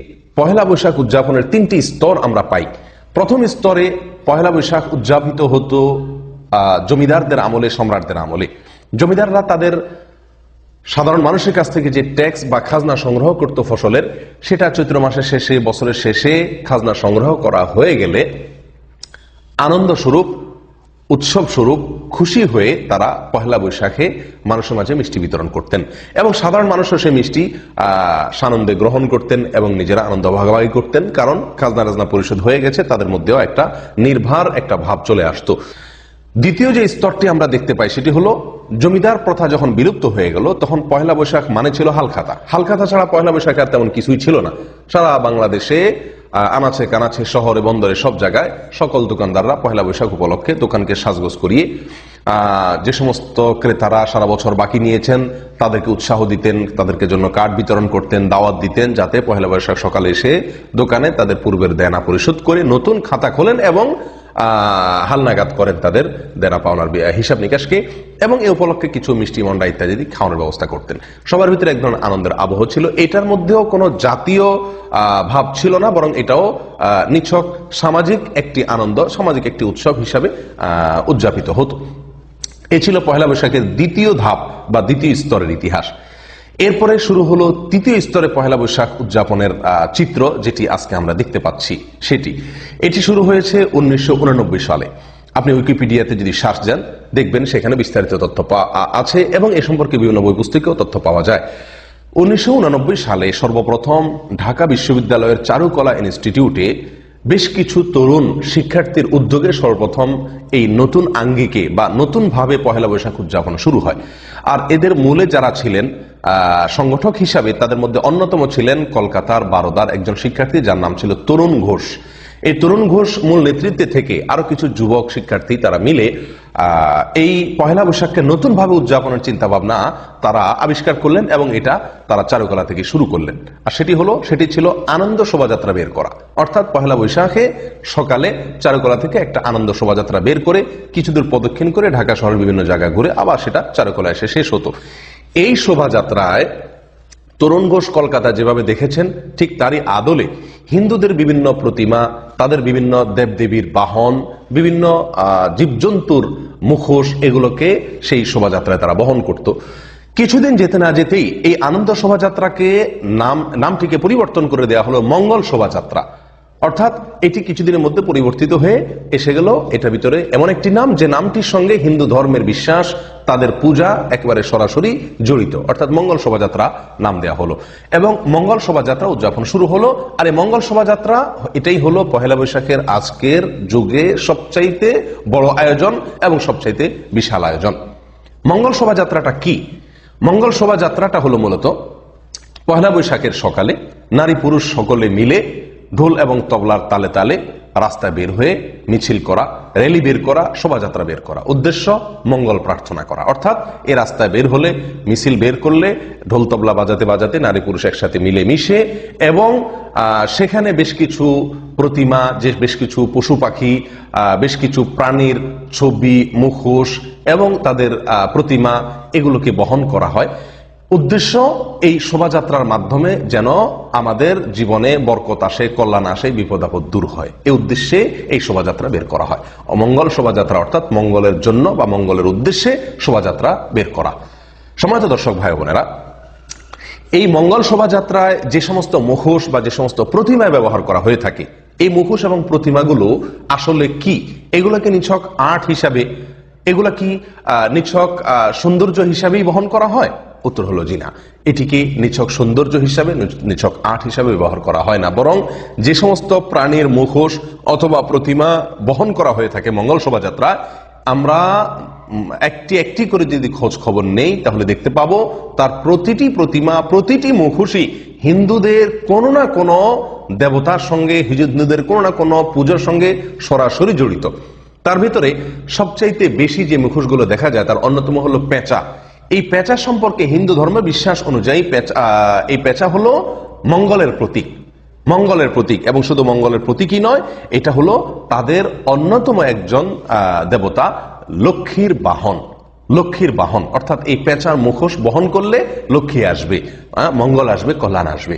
পহেলা বৈশাখ উদযাপনের তিনটি স্তর আমরা পাই। প্রথম স্তরে পহেলা বৈশাখ উদযাপিত হতো জমিদারদের আমলে, সম্রাটদের আমলে। জমিদাররা তাদের সাধারণ মানুষের কাছ থেকে যে ট্যাক্স বা খাজনা সংগ্রহ করত ফসলের, সেটা চৈত্র মাসের শেষে, বছরের শেষে খাজনা সংগ্রহ করা হয়ে গেলে আনন্দ স্বরূপ, উৎসব স্বরূপ খুশি হয়ে তারা পহেলা বৈশাখে মানুষের মাঝে মিষ্টি বিতরণ করতেন এবং সাধারণ মানুষও সেই মিষ্টি সানন্দে গ্রহণ করতেন এবং নিজেরা আনন্দ ভাগাভাগি করতেন, কারণ খাজনা রাজনা পরিশোধ হয়ে গেছে, তাদের মধ্যেও একটা নির্ভার একটা ভাব চলে আসতো। দ্বিতীয় যে স্তরটি আমরা দেখতে পাই সেটি হলো জমিদার প্রথা যখন বিলুপ্ত হয়ে গেল, তখন পহেলা বৈশাখ মানে ছিল হালখাতা। হালখাতা ছাড়া পহেলা বৈশাখ আর তেমন কিছুই ছিল না। সারা বাংলাদেশে আনাচে কানাচে, শহরে বন্দরে সব জায়গায় সকল দোকানদাররা পহেলা বৈশাখ উপলক্ষে দোকানকে সাজগোজ করিয়ে যে সমস্ত ক্রেতারা সারা বছর বাকি নিয়েছেন তাদেরকে উৎসাহ দিতেন, তাদেরকে জন্য কার্ড বিতরণ করতেন, দাওয়াত দিতেন, যাতে পহেলা বৈশাখ সকালে এসে দোকানে তাদের পূর্বের দেনা পরিশোধ করে নতুন খাতা খোলেন এবং হালনাগাদ করেন তাদের দেনা পাওনার হিসাব নিকাশকে, এবং এই উপলক্ষে কিছু মিষ্টি মন্ডা ইত্যাদি খাওয়ানোর ব্যবস্থা করতেন। সবার ভিতরে এক ধরনের আনন্দের আবহ ছিল। এটার মধ্যেও কোনো জাতীয় ভাব ছিল না, বরং এটাও নিছক সামাজিক একটি আনন্দ, সামাজিক একটি উৎসব হিসাবে উদযাপিত হতো। এ ছিল পহেলা বৈশাখের দ্বিতীয় ধাপ বা দ্বিতীয় স্তরের ইতিহাস। এরপরে শুরু হলো তৃতীয় স্তরে পহেলা বৈশাখ উদযাপনের চিত্র, যেটি আজকে আমরা দেখতে পাচ্ছি। এটি শুরু হয়েছে 1989 সালে। আপনি উইকিপিডিয়াতে যদি সার্চ দেন দেখবেন সেখানে বিস্তারিত তথ্য আছে এবং এ সম্পর্কে বিভিন্ন বই পুস্তকেও তথ্য পাওয়া যায়। 1989 সালে সর্বপ্রথম ঢাকা বিশ্ববিদ্যালয়ের চারুকলা ইনস্টিটিউটে বেশ কিছু তরুণ শিক্ষার্থীর উদ্যোগে সর্বপ্রথম এই নতুন আঙ্গিকে বা নতুন ভাবে পহেলা বৈশাখ উদযাপন শুরু হয়। আর এদের মূলে যারা ছিলেন সংগঠক হিসাবে, তাদের মধ্যে অন্যতম ছিলেন কলকাতার বারোদার একজন শিক্ষার্থী, যার নাম ছিল তরুণ ঘোষ। এই তরুণ ঘোষ মূল নেতৃত্বে থেকে আরো কিছু যুবক শিক্ষার্থী তারা মিলে এই পহেলা বৈশাখকে নতুন ভাবে উদযাপনের চিন্তা ভাবনা তারা আবিষ্কার করলেন এবং এটা তারা চারুকলা থেকে শুরু করলেন। আর সেটি ছিল আনন্দ শোভাযাত্রা বের করা। অর্থাৎ পহেলা বৈশাখে সকালে চারুকলা থেকে একটা আনন্দ শোভাযাত্রা বের করে কিছু দূর প্রদক্ষিণ করে ঢাকা শহরের বিভিন্ন জায়গা ঘুরে আবার সেটা চারুকলা এসে শেষ হতো। এই শোভাযাত্রায় তরুণ ঘোষ কলকাতা যেভাবে দেখেছেন, ঠিক তারই আদলে হিন্দুদের বিভিন্ন প্রতিমা, তাদের বিভিন্ন দেবদেবীর বাহন, বিভিন্ন জীবজন্তুর মুখোশ, এগুলোকে সেই শোভাযাত্রায় তারা বহন করত। কিছুদিন যেতে না যেতেই এই আনন্দ শোভাযাত্রাকে নামটিকে পরিবর্তন করে দেওয়া হলো মঙ্গল শোভাযাত্রা। অর্থাৎ এটি কিছুদিনের মধ্যে পরিবর্তিত হয়ে এসে গেল এটার ভিতরে এমন একটি নাম যে নামটির সঙ্গে হিন্দু ধর্মের বিশ্বাস, তাদের পূজা একেবারে সরাসরি জড়িত, অর্থাৎ মঙ্গল শোভাযাত্রা নাম দেওয়া হলো এবং মঙ্গল শোভাযাত্রা উদযাপন শুরু হলো। আর এই মঙ্গল শোভাযাত্রা এটাই হলো পহেলা বৈশাখের আজকের যুগে সবচাইতে বড় আয়োজন এবং সবচাইতে বিশাল আয়োজন। মঙ্গল শোভাযাত্রাটা কি? মঙ্গল শোভাযাত্রাটা হলো মূলত পহেলা বৈশাখের সকালে নারী পুরুষ সকলে মিলে ঢোল এবং তবলার তালে তালে রাস্তায় বের হয়ে মিছিল করা, র্যালি বের করা, শোভাযাত্রা বের করা, উদ্দেশ্য মঙ্গল প্রার্থনা করা। অর্থাৎ এই রাস্তায় বের হলে, মিছিল বের করলে ঢোল তবলা বাজাতে বাজাতে নারী পুরুষ একসাথে মিলে মিশে এবং সেখানে বেশ কিছু প্রতিমা, বেশ কিছু পশু পাখি, বেশ কিছু প্রাণীর ছবি, মুখোশ এবং তাদের প্রতিমা, এগুলোকে বহন করা হয়। উদ্দেশ্য এই শোভাযাত্রার মাধ্যমে যেন আমাদের জীবনে বরকত আসে, কল্যাণ আসে, বিপদ আপদ দূর হয়, এই উদ্দেশ্যে এই শোভাযাত্রা বের করা হয়। অমঙ্গল শোভাযাত্রা অর্থাৎ মঙ্গলের জন্য বা মঙ্গলের উদ্দেশ্যে শোভাযাত্রা বের করা। সম্মানিত দর্শক ভাই বোনেরা, এই মঙ্গল শোভাযাত্রায় যে সমস্ত মুখোশ বা যে সমস্ত প্রতিমা ব্যবহার করা হয়ে থাকে, এই মুখোশ এবং প্রতিমাগুলো আসলে কি? এগুলোকে নিছক আর্ট হিসাবে, এগুলা কি নিছক সৌন্দর্য হিসাবেই বহন করা হয়? উত্তর হলো জি না, এটিকে নিছক সৌন্দর্য হিসাবে, নিছক আর্ট হিসাবে ব্যবহার করা হয় না, বরং যে সমস্ত প্রাণীর মুখোশ অথবা প্রতিমা বহন করা হয়ে থাকে মঙ্গল শোভাযাত্রা, আমরা একটি একটি করে যদি খোঁজ খবর নেই তাহলে দেখতে পাবো তার প্রতিটি প্রতিমা, প্রতিটি মুখোশই হিন্দুদের কোনো না কোনো দেবতার সঙ্গে, হিন্দুদের কোনো না কোনো পুজোর সঙ্গে সরাসরি জড়িত। তার ভিতরে সবচাইতে বেশি যে মুখোশগুলো দেখা যায় তার অন্যতম হলো পেঁচা। এই পেঁচা সম্পর্কে হিন্দু ধর্ম বিশ্বাস অনুযায়ী এই পেঁচা হলো মঙ্গলের প্রতীক, মঙ্গলের প্রতীক। এবং শুধু মঙ্গলের প্রতীকই নয়, এটা হলো তাদের অন্যতম একজন দেবতা লক্ষ্মীর বাহন। লক্ষ্মীর বাহন অর্থাৎ এই পেঁচার মুখোশ বহন করলে লক্ষ্মী আসবে, মঙ্গল আসবে, কল্যাণ আসবে।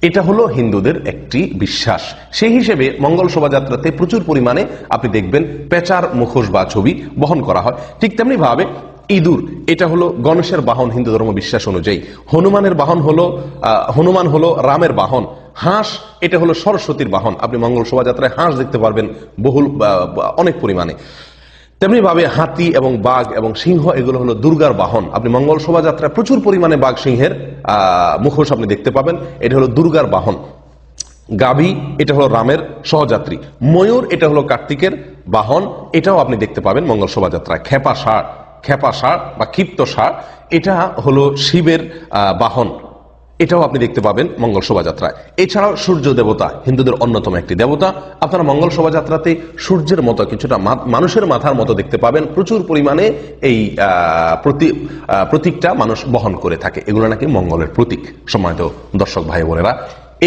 এটা হলো হিন্দুদের একটি বিশ্বাস। সেই হিসেবে মঙ্গল শোভাযাত্রাতে প্রচুর পরিমাণে আপনি দেখবেন পেঁচার মুখোশ বা ছবি বহন করা হয়। ঠিক তেমনি ভাবে ইঁদুর, এটা হলো গণেশের বাহন হিন্দু ধর্ম বিশ্বাস অনুযায়ী। হনুমান হলো রামের বাহন। হাঁস, এটা হলো সরস্বতীর বাহন। আপনি মঙ্গল শোভাযাত্রায় হাঁস দেখতে পারবেন বহুল অনেক পরিমাণে। তেমনি ভাবে হাতি এবং বাঘ এবং সিংহ, এগুলো হলো দুর্গার বাহন। আপনি মঙ্গল শোভাযাত্রায় প্রচুর পরিমাণে বাঘ সিংহের মুখোশ আপনি দেখতে পাবেন, এটা হলো দুর্গার বাহন। গাভী, এটা হলো রামের সহযাত্রী। ময়ূর, এটা হলো কার্তিকের বাহন, এটাও আপনি দেখতে পাবেন মঙ্গল শোভাযাত্রায়। খেপা ষাঁড় বা ক্ষিপ্ত ষাঁড়, এটা হলো শিবের বাহন, এটাও আপনি দেখতে পাবেন মঙ্গল শোভাযাত্রায়। এছাড়াও সূর্য দেবতা হিন্দুদের অন্যতম একটি দেবতা। আপনারা মঙ্গল শোভাযাত্রাতে সূর্যের মতো কিছুটা মানুষের মাথার মতো দেখতে পাবেন। প্রচুর পরিমাণে এই প্রতীকটা মানুষ বহন করে থাকে। এগুলো নাকি মঙ্গলের প্রতীক। সম্মানিত দর্শক ভাই বোনেরা,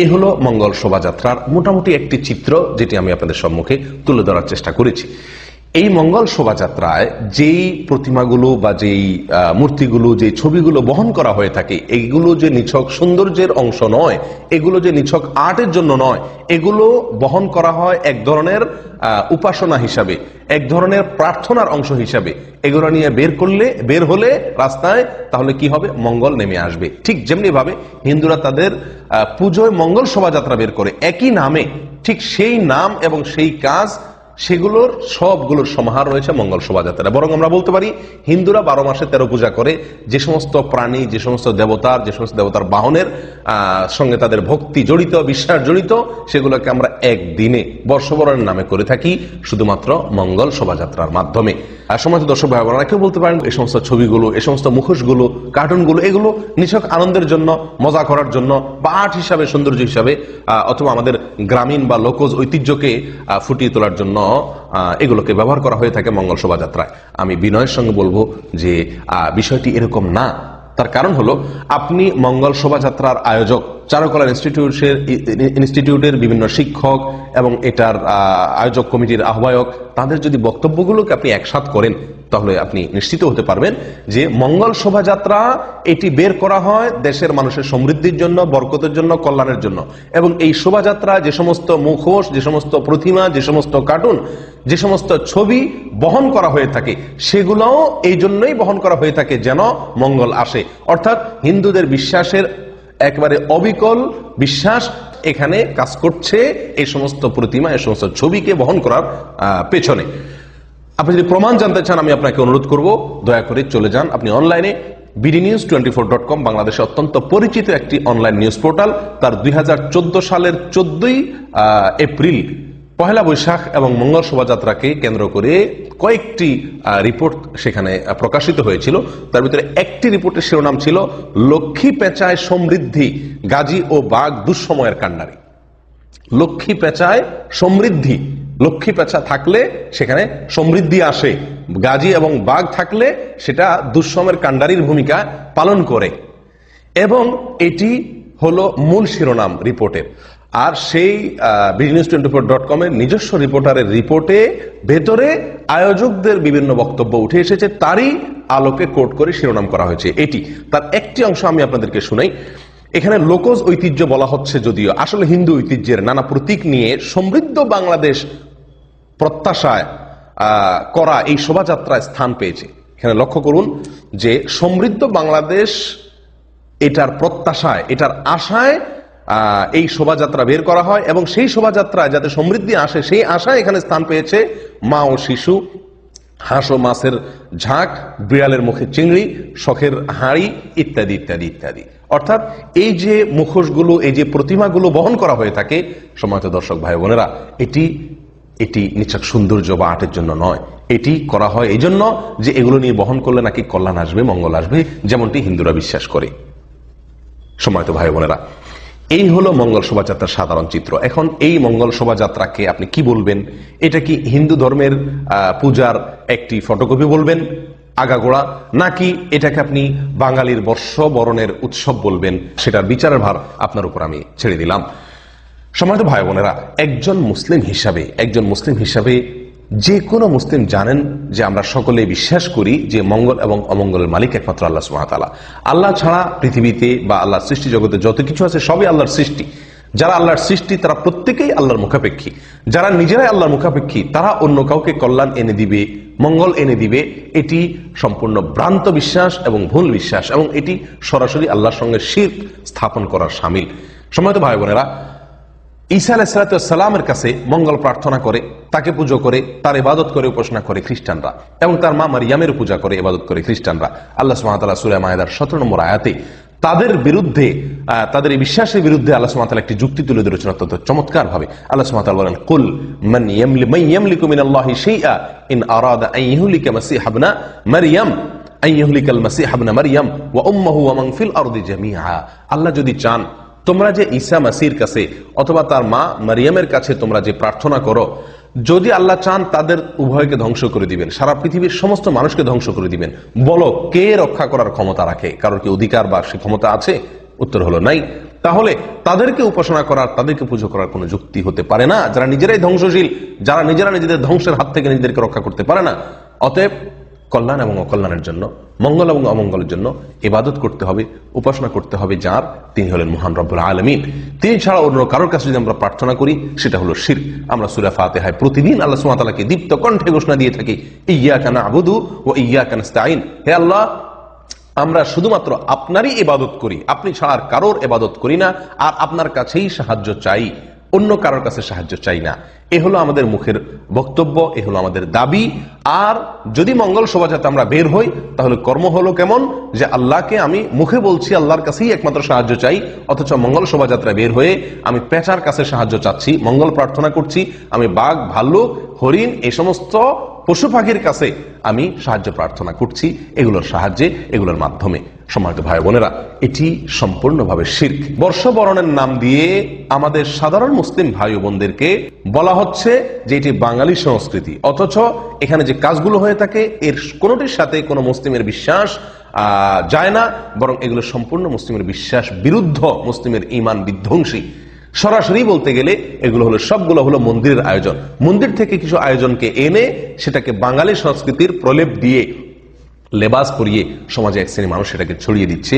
এই হলো মঙ্গল শোভাযাত্রার মোটামুটি একটি চিত্র, যেটি আমি আপনাদের সম্মুখে তুলে ধরার চেষ্টা করেছি। এই মঙ্গল শোভাযাত্রায় যেই প্রতিমাগুলো বা যেই মূর্তিগুলো, যে ছবিগুলো বহন করা হয়ে থাকে, এগুলো যে নিছক সৌন্দর্যের অংশ নয়, এগুলো যে নিছক আর্টের জন্য নয়, এগুলো বহন করা হয় এক ধরনের উপাসনা হিসাবে, এক ধরনের প্রার্থনার অংশ হিসাবে। এগুলো নিয়ে বের হলে রাস্তায়, তাহলে কি হবে? মঙ্গল নেমে আসবে। ঠিক যেমনি ভাবে হিন্দুরা তাদের পুজোয় মঙ্গল শোভাযাত্রা বের করে একই নামে, ঠিক সেই নাম এবং সেই কাজ, সেগুলোর সবগুলোর সমাহার রয়েছে মঙ্গল শোভাযাত্রা। বরং আমরা বলতে পারি হিন্দুরা 12 মাসে 13 পূজা করে। যে সমস্ত প্রাণী, যে সমস্ত দেবতার বাহনের সঙ্গে তাদের ভক্তি জড়িত, বিশ্বাস জড়িত, সেগুলোকে আমরা একদিনে বর্ষবরণের নামে করে থাকি, শুধুমাত্র মঙ্গল শোভাযাত্রার মাধ্যমে। আর সমাজ দর্শক ভাই বোনেরা, কেউ বলতে পারেন এই সমস্ত ছবিগুলো, এই সমস্ত মুখোশগুলো, কার্টুনগুলো, এগুলো নিছক আনন্দের জন্য, মজা করার জন্য, বা আর্ট হিসাবে, সৌন্দর্য হিসাবে, অথবা আমাদের গ্রামীণ বা লোকজ ঐতিহ্যকে ফুটিয়ে তোলার জন্য এগুলোকে ব্যবহার করা হয়ে থাকে মঙ্গল শোভাযাত্রায়। আমি বিনয়ের সঙ্গে বলবো যে বিষয়টি এরকম না। তার কারণ হলো, আপনি মঙ্গল শোভাযাত্রার আয়োজক, চারুকলা ইনস্টিটিউটের বিভিন্ন শিক্ষক এবং এটার আয়োজক কমিটির আহ্বায়ক, তাদের যদি বক্তব্যগুলোকে আপনি একসাথ করেন, তাহলে আপনি নিশ্চিত হতে পারবেন যে মঙ্গল শোভাযাত্রা এটি বের করা হয় দেশের মানুষের সমৃদ্ধির জন্য, বরকতের জন্য, কল্যাণের জন্য। এবং এই শোভাযাত্রা যে সমস্ত মুখোশ, যে সমস্ত প্রতিমা, যে সমস্ত কার্টুন, যে সমস্ত ছবি বহন করা হয়ে থাকে, সেগুলোও এই জন্যই বহন করা হয়ে থাকে যেন মঙ্গল আসে। অর্থাৎ হিন্দুদের বিশ্বাসের একেবারে অবিকল বিশ্বাস এখানে কাজ করছে এই সমস্ত প্রতিমা, এই সমস্ত ছবিকে বহন করার পেছনে। আপনি যদি প্রমাণ জানতে চান, আমি আপনাকে অনুরোধ করব, দয়া করে চলে যান আপনি অনলাইনে bdnews24.com, বাংলাদেশে অত্যন্ত পরিচিত একটি অনলাইন নিউজ পোর্টাল। তার 2014 সালের 14ই এপ্রিল পহেলা বৈশাখ এবং মঙ্গল শোভাযাত্রাকে কেন্দ্র করে কয়েকটি রিপোর্ট সেখানে প্রকাশিত হয়েছিল। তার ভিতরে একটি রিপোর্টের শিরোনাম ছিল লক্ষ্মী পেঁচায় সমৃদ্ধি, গাজী ও বাঘ দুঃসময়ের কান্ডারি। লক্ষ্মী পেঁচায় সমৃদ্ধি, লক্ষ্মী পেঁচা থাকলে সেখানে সমৃদ্ধি আসে, গাজী এবং বাঘ থাকলে সেটা দুঃসময়ের কান্ডারির ভূমিকা পালন করে। এবং এটি হলো মূল শিরোনাম রিপোর্টের। আর সেই bdnews24.com এর নিজস্ব রিপোর্টারের রিপোর্টে ভেতরে আয়োজকদের বিভিন্ন বক্তব্য উঠে এসেছে, তারই আলোকে কোট করে শিরোনাম করা হয়েছে এটি। তার একটি অংশ আমি আপনাদেরকে শুনাই। এখানে লোকজ ঐতিহ্য বলা হচ্ছে, যদিও আসলে হিন্দু ঐতিহ্যের নানা প্রতীক নিয়ে সমৃদ্ধ বাংলাদেশ প্রত্যাশায় করা এই শোভাযাত্রায় স্থান পেয়েছে। এখানে লক্ষ্য করুন যে সমৃদ্ধ বাংলাদেশ এটার প্রত্যাশায়, এটার আশায় এই শোভাযাত্রা বের করা হয়, এবং সেই শোভাযাত্রায় যাতে সমৃদ্ধি আসে সেই আশায় এখানে স্থান পেয়েছে মা ও শিশু, হাঁস ও মাছের ঝাঁক, বিড়ালের মুখে চিংড়ি, শখের হাঁড়ি, ইত্যাদি ইত্যাদি ইত্যাদি। অর্থাৎ এই যে মুখোশগুলো, এই যে প্রতিমাগুলো বহন করা হয়ে থাকে, সম্মানিত দর্শক ভাই বোনেরা, এটি নিছক সৌন্দর্য বা আর্টের জন্য নয়। এটি করা হয় এই জন্য যে এগুলো নিয়ে বহন করলে নাকি কল্যাণ আসবে, মঙ্গল আসবে, যেমনটি হিন্দুরা বিশ্বাস করে। সম্মানিত ভাই বোনেরা, এই হলো মঙ্গল শোভাযাত্রার সাধারণ চিত্র। এখন এই মঙ্গল শোভাযাত্রাকে আপনি কি বলবেন? এটা কি হিন্দু ধর্মের পূজার একটি ফটোকপি বলবেন আগাগোড়া, নাকি এটাকে আপনি বাঙালির বর্ষবরণের উৎসব বলবেন? সেটার বিচারের ভার আপনার উপর আমি ছেড়ে দিলাম। সম্মানিত ভাই বোনেরা, একজন মুসলিম হিসাবে যে কোনো মুসলিম জানেন যে আমরা সকলে বিশ্বাস করি যে মঙ্গল এবং অমঙ্গলের মালিক একমাত্র আল্লাহ সুবহানাহু ওয়া তাআলা। আল্লাহ ছাড়া পৃথিবীতে বা আল্লাহর সৃষ্টি জগতে যত কিছু আছে সবই আল্লাহর সৃষ্টি। যারা আল্লাহর সৃষ্টি তারা প্রত্যেকেই আল্লাহর মুখাপেক্ষী। যারা নিজেরাই আল্লাহর মুখাপেক্ষী তারা অন্য কাউকে কল্যাণ এনে দিবে, মঙ্গল এনে দিবে, এটি সম্পূর্ণ ভ্রান্ত বিশ্বাস এবং ভুল বিশ্বাস, এবং এটি সরাসরি আল্লাহর সঙ্গে শিরক স্থাপন করার শামিল। সম্মানিত ভাই বোনেরা, ঈসা আলাইহিস সালামের কাছে মঙ্গল প্রার্থনা করে, তাকে পুজো করে, তার ইবাদত করে, উপাসনা করে খ্রিস্টানরা, এবং তার মা মারিয়ামের পূজা করে, ইবাদত করে খ্রিস্টানরা। আল্লাহ সুবহানাহু ওয়া তাআলা সূরা মায়েদার 17 নম্বর আয়াতে তাদের বিরুদ্ধে, তাদের এই বিশ্বাসের বিরুদ্ধে আল্লাহ সুবহানাহু ওয়া তাআলা একটি যুক্তি তুলে ধরেছেন অত্যন্ত চমৎকার ভাবে। আল্লাহ সুবহানাহু ওয়া তাআলা বলেন, কুল মান ইয়ামলিকু মিনাল্লাহি শাইআ ইন আরাদা আন ইহলিকা মাসিহ ইবনা মারইয়াম আন ইহলিকাল মাসিহ ইবনা মারইয়াম ওয়া উম্মুহু ওয়া মান ফিল আরদি জামিআ। আল্লাহ যদি চান তোমরা যে ঈসা মাসির কাছে অথবা তার মা মারিয়ামের কাছে তোমরা যে প্রার্থনা করো, যদি আল্লাহ চান তাদের উভয়কে ধ্বংস করে দিবেন, সারা পৃথিবীর সমস্ত মানুষকে ধ্বংস করে দিবেন। বলো কে রক্ষা করার ক্ষমতা রাখে? কারোর কি অধিকার বা সে ক্ষমতা আছে? উত্তর হলো নাই। তাহলে তাদেরকে উপাসনা করার, তাদেরকে পুজো করার কোনো যুক্তি হতে পারে না, যারা নিজেরাই ধ্বংসশীল, যারা নিজেরা নিজেদের ধ্বংসের হাত থেকে নিজেদেরকে রক্ষা করতে পারে না। অতএব কল্যাণ এবং অকল্যাণের জন্য, মঙ্গল এবং অমঙ্গলের জন্য ইবাদত করতে হবে, উপাসনা করতে হবে যার, তিনি হলেন মহান রব্বুল আলামিন। তিনি ছাড়া অন্য কারোর কাছে যদি আমরা প্রার্থনা করি সেটা হলো শিরক। আমরা সূরা ফাতিহায় প্রতিদিন আল্লাহ সুবহানাহু ওয়া তাআলাকে দীপ্ত কণ্ঠে ঘোষণা দিয়ে থাকি, ইয়্যাকা না'বুদু ওয়া ইয়্যাকা নাস্তাঈন। হে আল্লাহ, আমরা শুধুমাত্র আপনারই ইবাদত করি, আপনি ছাড়া আর কারোর ইবাদত করি না, আর আপনার কাছেই সাহায্য চাই, অন্য কারোর কাছে সাহায্য চাই না। এ হলো আমাদের মুখের বক্তব্য, এ হলো আমাদের দাবি। আর যদি মঙ্গল শোভাযাত্রা আমরা বের হই, তাহলে কর্ম হলো কেমন, যে আল্লাহকে আমি মুখে বলছি আল্লাহর কাছেই একমাত্র সাহায্য চাই, অথচ মঙ্গল শোভাযাত্রা বের হয়ে আমি পেঁচার কাছে সাহায্য চাচ্ছি, মঙ্গল প্রার্থনা করছি, আমি বাঘ, ভাল্লুক, হরিণ, এই সমস্ত পশু পাখির কাছে আমি সাহায্য প্রার্থনা করছি, এগুলোর সাহায্যে, এগুলোর মাধ্যমে। সম্মানিত ভাই বোনেরা, এটি সম্পূর্ণভাবে শিরক। বর্ষবরণের নাম দিয়ে আমাদের সাধারণ মুসলিম ভাই বোনদেরকে বলা হচ্ছে যে এটি বাঙালি সংস্কৃতি, অথচ এখানে যে কাজগুলো হয়ে থাকে এর কোনোটির সাথে কোনো মুসলিমের বিশ্বাস যায় না, বরং এগুলো সম্পূর্ণ মুসলিমের বিশ্বাস বিরুদ্ধ, মুসলিমের ঈমান বিধ্বংসী। সরাসরি বলতে গেলে এগুলো হলো, সবগুলো হলো মন্দিরের আয়োজন। মন্দির থেকে কিছু আয়োজনকে এনে সেটাকে বাঙালি সংস্কৃতির প্রলেপ দিয়ে, লেবাস পরিয়ে সমাজে এক শ্রেণী মানুষ সেটাকে ছড়িয়ে দিচ্ছে।